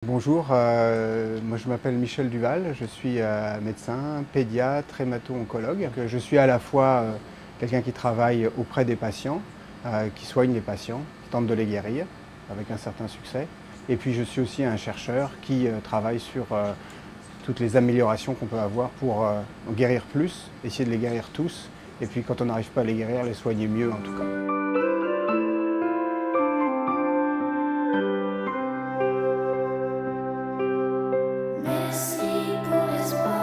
Bonjour, moi je m'appelle Michel Duval, je suis médecin, pédiatre, hémato-oncologue. Je suis à la fois quelqu'un qui travaille auprès des patients, qui soigne les patients, qui tente de les guérir avec un certain succès. Et puis je suis aussi un chercheur qui travaille sur toutes les améliorations qu'on peut avoir pour guérir plus, essayer de les guérir tous. Et puis quand on n'arrive pas à les guérir, les soigner mieux en tout cas. Merci pour l'espoir,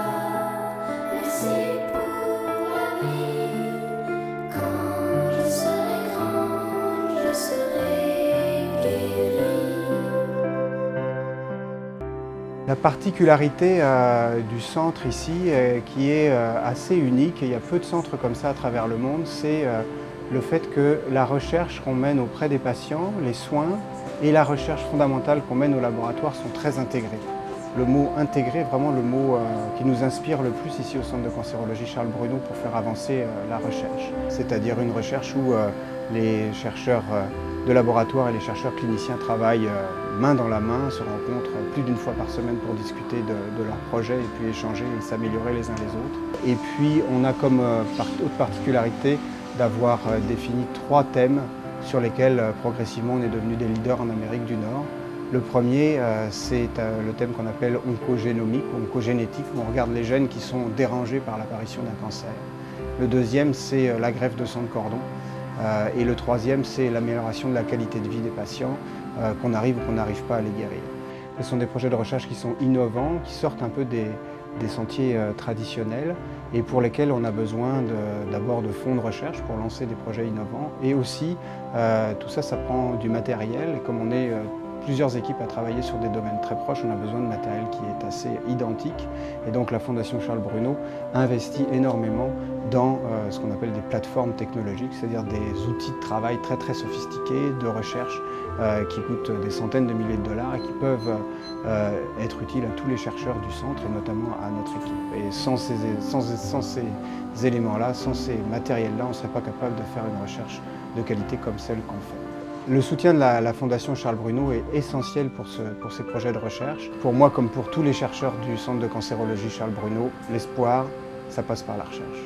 merci pour la vie. Quand je serai grand, je serai guéri. La particularité du centre ici, qui est assez unique, et il y a peu de centres comme ça à travers le monde, c'est le fait que la recherche qu'on mène auprès des patients, les soins et la recherche fondamentale qu'on mène au laboratoire sont très intégrés. Le mot « intégré » est vraiment le mot qui nous inspire le plus ici au Centre de cancérologie Charles Bruno pour faire avancer la recherche. C'est-à-dire une recherche où les chercheurs de laboratoire et les chercheurs cliniciens travaillent main dans la main, se rencontrent plus d'une fois par semaine pour discuter de leurs projets et puis échanger et s'améliorer les uns les autres. Et puis on a comme autre particularité d'avoir défini 3 thèmes sur lesquels progressivement on est devenu des leaders en Amérique du Nord. Le premier, c'est le thème qu'on appelle oncogénomique ou oncogénétique, où on regarde les gènes qui sont dérangés par l'apparition d'un cancer. Le deuxième, c'est la greffe de sang de cordon. Et le troisième, c'est l'amélioration de la qualité de vie des patients, qu'on arrive ou qu'on n'arrive pas à les guérir. Ce sont des projets de recherche qui sont innovants, qui sortent un peu des sentiers traditionnels et pour lesquels on a besoin d'abord de fonds de recherche pour lancer des projets innovants. Et aussi, tout ça, ça prend du matériel. Et comme on est plusieurs équipes à travailler sur des domaines très proches, on a besoin de matériel qui est assez identique. Et donc la Fondation Charles Bruno investit énormément dans ce qu'on appelle des plateformes technologiques, c'est-à-dire des outils de travail très très sophistiqués, de recherche, qui coûtent des centaines de milliers de dollars et qui peuvent être utiles à tous les chercheurs du centre et notamment à notre équipe. Et sans ces éléments-là, sans ces matériels-là, on ne serait pas capable de faire une recherche de qualité comme celle qu'on fait. Le soutien de la Fondation Charles Bruno est essentiel pour ces projets de recherche. Pour moi, comme pour tous les chercheurs du Centre de cancérologie Charles Bruno, l'espoir, ça passe par la recherche.